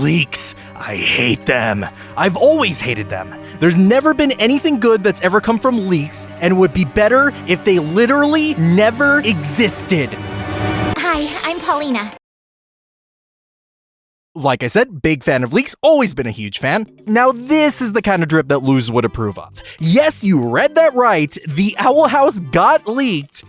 Leaks. I hate them. I've always hated them. There's never been anything good that's ever come from leaks, and it would be better if they literally never existed. Hi, I'm Paulina. Like I said, big fan of leaks, always been a huge fan. Now this is the kind of drip that Luz would approve of. Yes, you read that right, the Owl House got leaked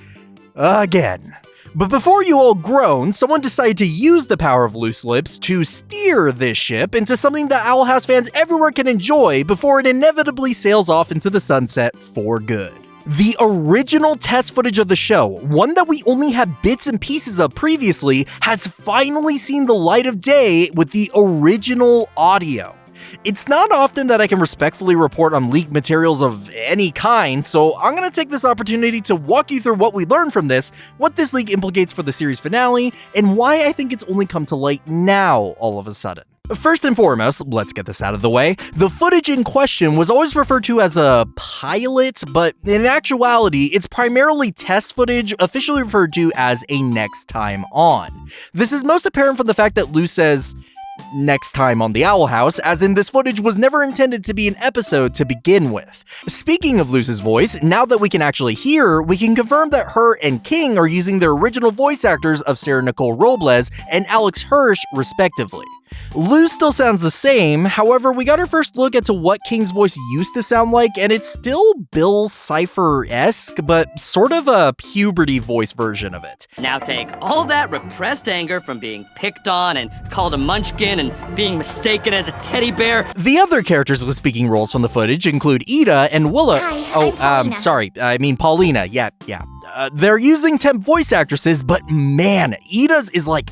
again. But before you all groan, someone decided to use the power of loose lips to steer this ship into something that Owl House fans everywhere can enjoy before it inevitably sails off into the sunset for good. The original test footage of the show, one that we only had bits and pieces of previously, has finally seen the light of day with the original audio. It's not often that I can respectfully report on leaked materials of any kind, so I'm going to take this opportunity to walk you through what we learned from this, what this leak implicates for the series finale, and why I think it's only come to light now all of a sudden. First and foremost, let's get this out of the way. The footage in question was always referred to as a pilot, but in actuality, it's primarily test footage officially referred to as a next time on. This is most apparent from the fact that Lou says, next time on the Owl House, as in this footage was never intended to be an episode to begin with. Speaking of Luz's voice, now that we can actually hear, we can confirm that her and King are using their original voice actors of Sarah Nicole Robles and Alex Hirsch, respectively. Luz still sounds the same, however, we got our first look into what King's voice used to sound like, and it's still Bill Cipher-esque, but sort of a puberty voice version of it. Now take all that repressed anger from being picked on and called a munchkin and being mistaken as a teddy bear. The other characters with speaking roles from the footage include Ida and Willow. Paulina. Yeah. They're using temp voice actresses, but man, Ida's is like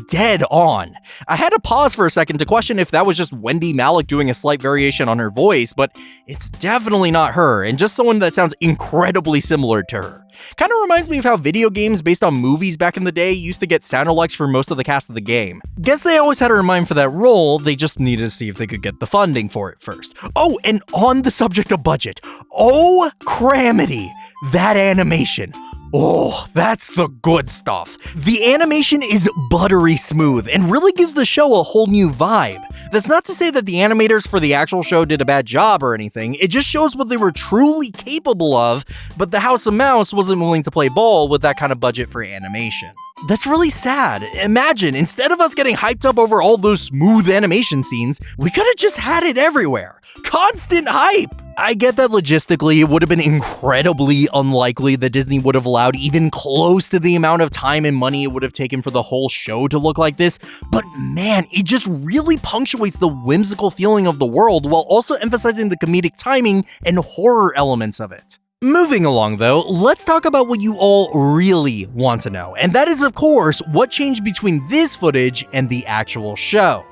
dead on. I had to pause for a second to question if that was just Wendy Malick doing a slight variation on her voice, but it's definitely not her, and just someone that sounds incredibly similar to her. Kind of reminds me of how video games based on movies back in the day used to get sound-alikes for most of the cast of the game. Guess they always had her in mind for that role, they just needed to see if they could get the funding for it first. Oh, and on the subject of budget, oh cramity, that animation. Oh, that's the good stuff. The animation is buttery smooth and really gives the show a whole new vibe. That's not to say that the animators for the actual show did a bad job or anything, it just shows what they were truly capable of, but the House of Mouse wasn't willing to play ball with that kind of budget for animation. That's really sad. Imagine, instead of us getting hyped up over all those smooth animation scenes, we could have just had it everywhere. Constant hype! I get that logistically it would have been incredibly unlikely that Disney would have allowed even close to the amount of time and money it would have taken for the whole show to look like this, but man, it just really punctuates the whimsical feeling of the world while also emphasizing the comedic timing and horror elements of it. Moving along though, let's talk about what you all really want to know, and that is of course what changed between this footage and the actual show.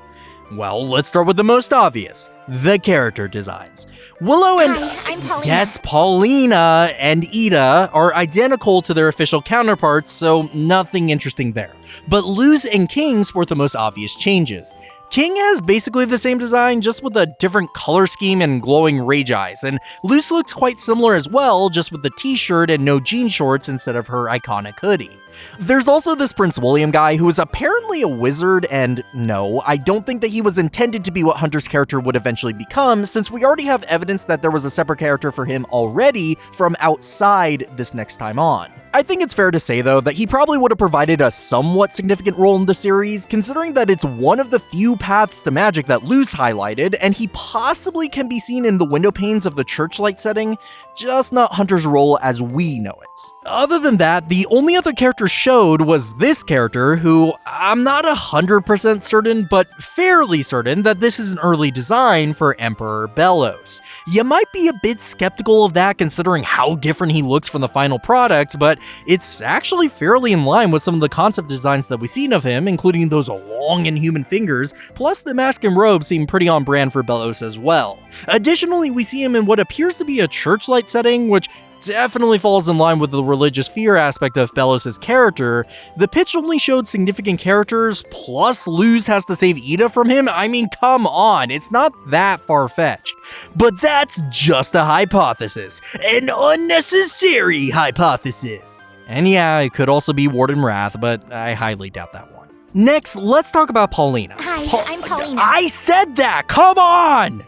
Well, let's start with the most obvious, the character designs. Willow and Hi, I'm Paulina. Yes, Paulina and Ida are identical to their official counterparts, so nothing interesting there. But Luz and King sport the most obvious changes. King has basically the same design, just with a different color scheme and glowing rage eyes, and Luz looks quite similar as well, just with the t-shirt and no jean shorts instead of her iconic hoodie. There's also this Prince William guy who is apparently a wizard, and no, I don't think that he was intended to be what Hunter's character would eventually become, since we already have evidence that there was a separate character for him already from outside this next time on. I think it's fair to say though that he probably would have provided a somewhat significant role in the series, considering that it's one of the few paths to magic that Luz highlighted, and he possibly can be seen in the window panes of the churchlight setting, just not Hunter's role as we know it. Other than that, the only other character showed was this character, who I'm not 100% certain, but fairly certain that this is an early design for Emperor Bellows. You might be a bit skeptical of that considering how different he looks from the final product, but it's actually fairly in line with some of the concept designs that we've seen of him, including those long inhuman fingers, plus the mask and robe seem pretty on brand for Bellows as well. Additionally, we see him in what appears to be a churchlight setting, which definitely falls in line with the religious fear aspect of Bellows' character. The pitch only showed significant characters, plus Luz has to save Ida from him. I mean, come on, it's not that far-fetched. But that's just a hypothesis. An unnecessary hypothesis. And yeah, it could also be Warden Wrath, but I highly doubt that one. Next, let's talk about Paulina. Hi, I'm Paulina. I said that! Come on!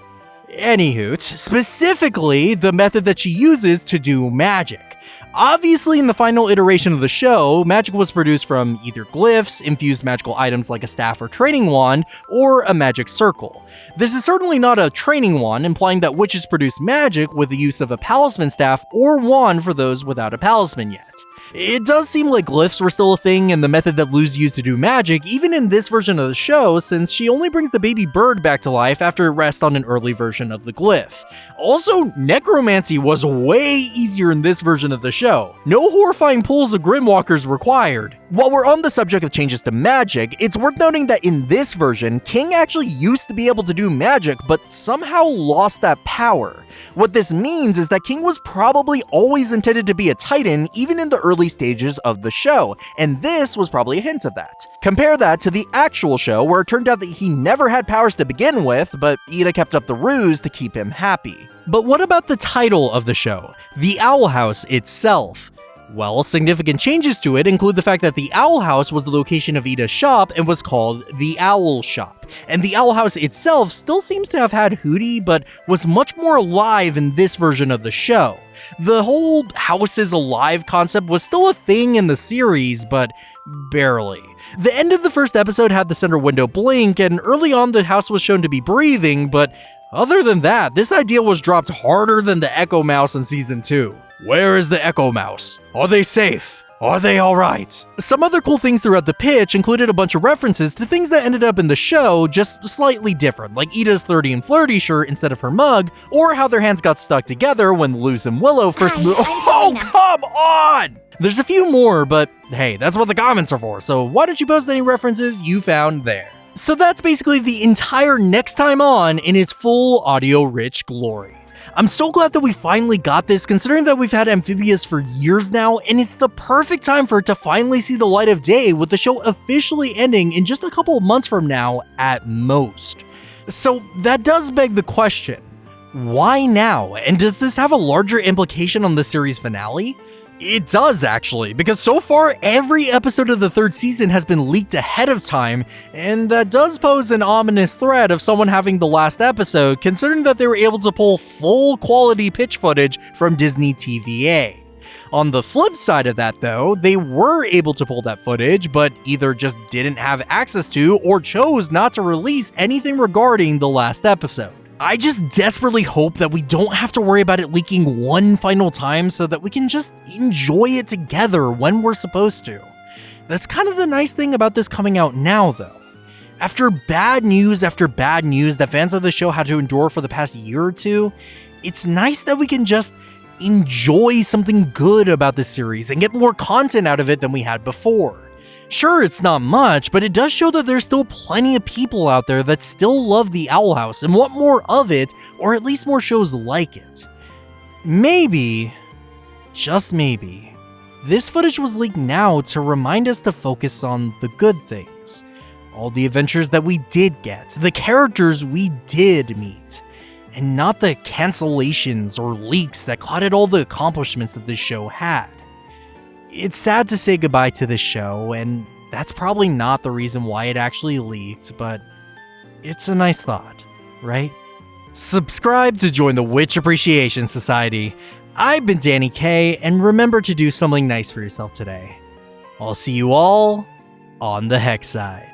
Anywho, specifically the method that she uses to do magic. Obviously, in the final iteration of the show, magic was produced from either glyphs, infused magical items like a staff or training wand, or a magic circle. This is certainly not a training wand, implying that witches produce magic with the use of a palisman staff or wand for those without a palisman yet. It does seem like glyphs were still a thing and the method that Luz used to do magic, even in this version of the show, since she only brings the baby bird back to life after it rests on an early version of the glyph. Also, necromancy was way easier in this version of the show. No horrifying pulls of Grimwalkers required. While we're on the subject of changes to magic, it's worth noting that in this version, King actually used to be able to do magic, but somehow lost that power. What this means is that King was probably always intended to be a Titan, even in the early stages of the show, and this was probably a hint of that. Compare that to the actual show, where it turned out that he never had powers to begin with, but Ida kept up the ruse to keep him happy. But what about the title of the show, The Owl House itself? Well, significant changes to it include the fact that the Owl House was the location of Ida's shop and was called the Owl Shop. And the Owl House itself still seems to have had Hooty, but was much more alive in this version of the show. The whole house is alive concept was still a thing in the series, but barely. The end of the first episode had the center window blink, and early on the house was shown to be breathing, but other than that, this idea was dropped harder than the Echo Mouse in Season 2. Where is the Echo Mouse? Are they safe? Are they alright? Some other cool things throughout the pitch included a bunch of references to things that ended up in the show, just slightly different, like Ida's 30 and Flirty shirt instead of her mug, or how their hands got stuck together when Luz and Willow first moved. Oh, come on! There's a few more, but hey, that's what the comments are for, so why don't you post any references you found there? So that's basically the entire Next Time On in its full audio-rich glory. I'm so glad that we finally got this, considering that we've had Amphibious for years now, and it's the perfect time for it to finally see the light of day, with the show officially ending in just a couple of months from now at most. So that does beg the question, why now? And does this have a larger implication on the series finale? It does, actually, because so far every episode of the third season has been leaked ahead of time, and that does pose an ominous threat of someone having the last episode, considering that they were able to pull full quality pitch footage from Disney TVA. On the flip side of that though, they were able to pull that footage, but either just didn't have access to or chose not to release anything regarding the last episode. I just desperately hope that we don't have to worry about it leaking one final time so that we can just enjoy it together when we're supposed to. That's kind of the nice thing about this coming out now though. After bad news that fans of the show had to endure for the past year or two, it's nice that we can just enjoy something good about this series and get more content out of it than we had before. Sure, it's not much, but it does show that there's still plenty of people out there that still love the Owl House and want more of it, or at least more shows like it. Maybe, just maybe, this footage was leaked now to remind us to focus on the good things. All the adventures that we did get, the characters we did meet, and not the cancellations or leaks that clouded all the accomplishments that this show had. It's sad to say goodbye to this show, and that's probably not the reason why it actually leaked, but it's a nice thought, right? Subscribe to join the Witch Appreciation Society. I've been Danny K, and remember to do something nice for yourself today. I'll see you all on the Hex side.